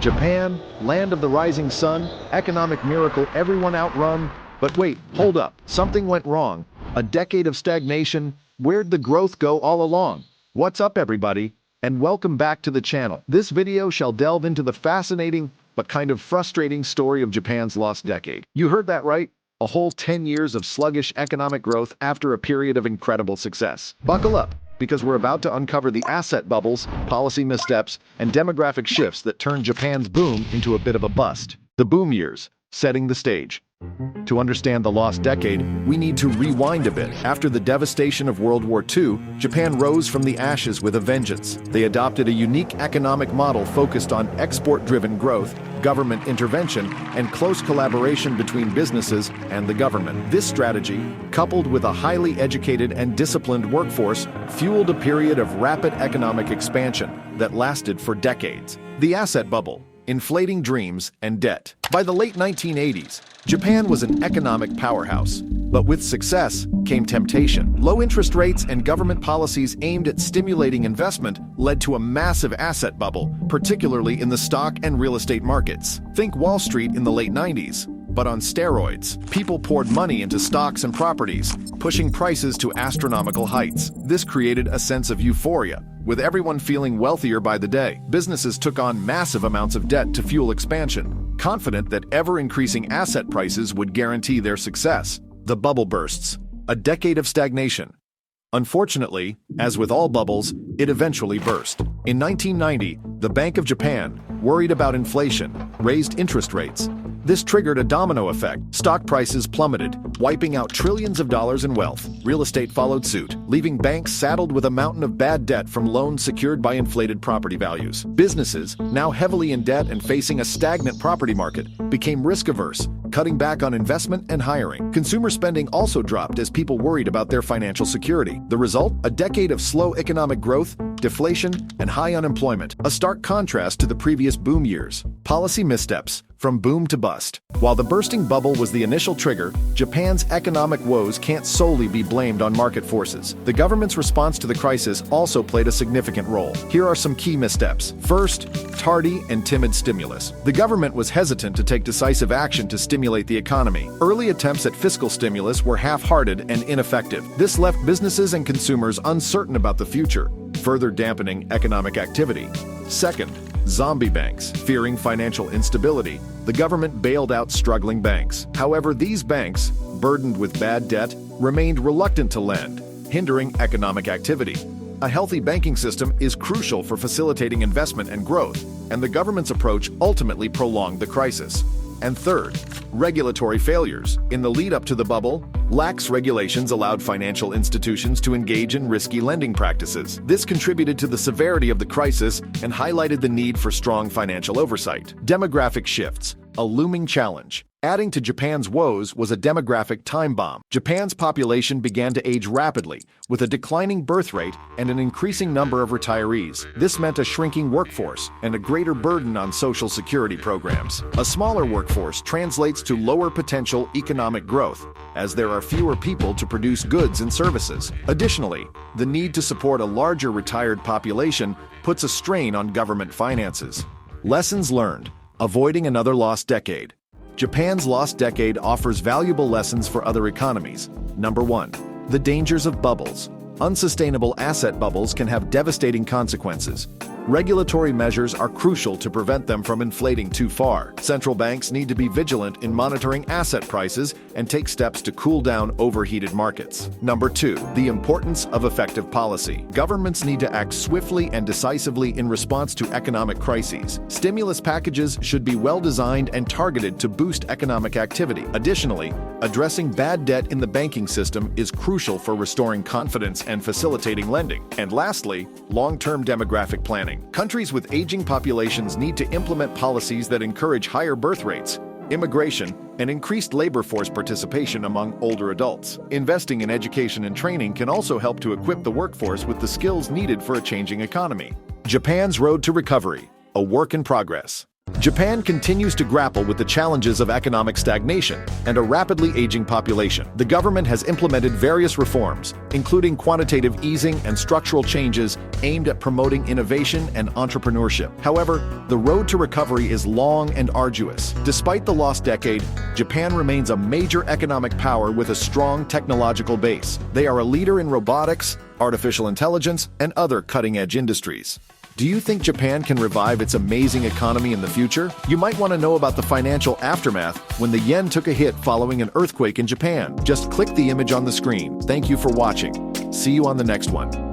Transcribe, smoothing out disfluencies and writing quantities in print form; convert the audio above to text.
Japan, land of the rising sun, economic miracle, everyone outrun. But wait, hold up, something went wrong. A decade of stagnation, where'd the growth go all along? What's up everybody, and welcome back to the channel. This video shall delve into the fascinating, but kind of frustrating story of Japan's lost decade. You heard that right? A whole 10 years of sluggish economic growth after a period of incredible success. Buckle up, because we're about to uncover the asset bubbles, policy missteps, and demographic shifts that turned Japan's boom into a bit of a bust. The boom years, setting the stage. To understand the lost decade, we need to rewind a bit. After the devastation of World War II, Japan rose from the ashes with a vengeance. They adopted a unique economic model focused on export-driven growth, government intervention, and close collaboration between businesses and the government. This strategy, coupled with a highly educated and disciplined workforce, fueled a period of rapid economic expansion that lasted for decades. The asset bubble, inflating dreams and debt. By the late 1980s, Japan was an economic powerhouse. But with success came temptation. Low interest rates and government policies aimed at stimulating investment led to a massive asset bubble, particularly in the stock and real estate markets. Think Wall Street in the late 90s. But on steroids, people poured money into stocks and properties, pushing prices to astronomical heights. This created a sense of euphoria, with everyone feeling wealthier by the day. Businesses took on massive amounts of debt to fuel expansion, confident that ever-increasing asset prices would guarantee their success. The bubble bursts, a decade of stagnation. Unfortunately, as with all bubbles, it eventually burst. In 1990, the Bank of Japan, worried about inflation, raised interest rates. This triggered a domino effect. Stock prices plummeted, wiping out trillions of dollars in wealth. Real estate followed suit, leaving banks saddled with a mountain of bad debt from loans secured by inflated property values. Businesses, now heavily in debt and facing a stagnant property market, became risk-averse, cutting back on investment and hiring. Consumer spending also dropped as people worried about their financial security. The result? A decade of slow economic growth, deflation, and high unemployment. A stark contrast to the previous boom years. Policy missteps, from boom to bust. While the bursting bubble was the initial trigger, Japan's economic woes can't solely be blamed on market forces. The government's response to the crisis also played a significant role. Here are some key missteps. First, tardy and timid stimulus. The government was hesitant to take decisive action to stimulate the economy. Early attempts at fiscal stimulus were half-hearted and ineffective. This left businesses and consumers uncertain about the future, further dampening economic activity. Second, zombie banks. Fearing financial instability, the government bailed out struggling banks. However, these banks, burdened with bad debt, remained reluctant to lend, hindering economic activity. A healthy banking system is crucial for facilitating investment and growth, and the government's approach ultimately prolonged the crisis. And third, regulatory failures. In the lead-up to the bubble, lax regulations allowed financial institutions to engage in risky lending practices. This contributed to the severity of the crisis and highlighted the need for strong financial oversight. Demographic shifts, a looming challenge. Adding to Japan's woes was a demographic time bomb. Japan's population began to age rapidly, with a declining birth rate and an increasing number of retirees. This meant a shrinking workforce and a greater burden on social security programs. A smaller workforce translates to lower potential economic growth, as there are fewer people to produce goods and services. Additionally, the need to support a larger retired population puts a strain on government finances. Lessons learned: avoiding another lost decade. Japan's lost decade offers valuable lessons for other economies. Number 1. The dangers of bubbles. Unsustainable asset bubbles can have devastating consequences. Regulatory measures are crucial to prevent them from inflating too far. Central banks need to be vigilant in monitoring asset prices and take steps to cool down overheated markets. Number 2. The importance of effective policy. Governments need to act swiftly and decisively in response to economic crises. Stimulus packages should be well-designed and targeted to boost economic activity. Additionally, addressing bad debt in the banking system is crucial for restoring confidence and facilitating lending. And lastly, long-term demographic planning. Countries with aging populations need to implement policies that encourage higher birth rates, immigration, and increased labor force participation among older adults. Investing in education and training can also help to equip the workforce with the skills needed for a changing economy. Japan's road to recovery, a work in progress. Japan continues to grapple with the challenges of economic stagnation and a rapidly aging population. The government has implemented various reforms, including quantitative easing and structural changes aimed at promoting innovation and entrepreneurship. However, the road to recovery is long and arduous. Despite the lost decade, Japan remains a major economic power with a strong technological base. They are a leader in robotics, artificial intelligence, and other cutting-edge industries. Do you think Japan can revive its amazing economy in the future? You might want to know about the financial aftermath when the yen took a hit following an earthquake in Japan. Just click the image on the screen. Thank you for watching. See you on the next one.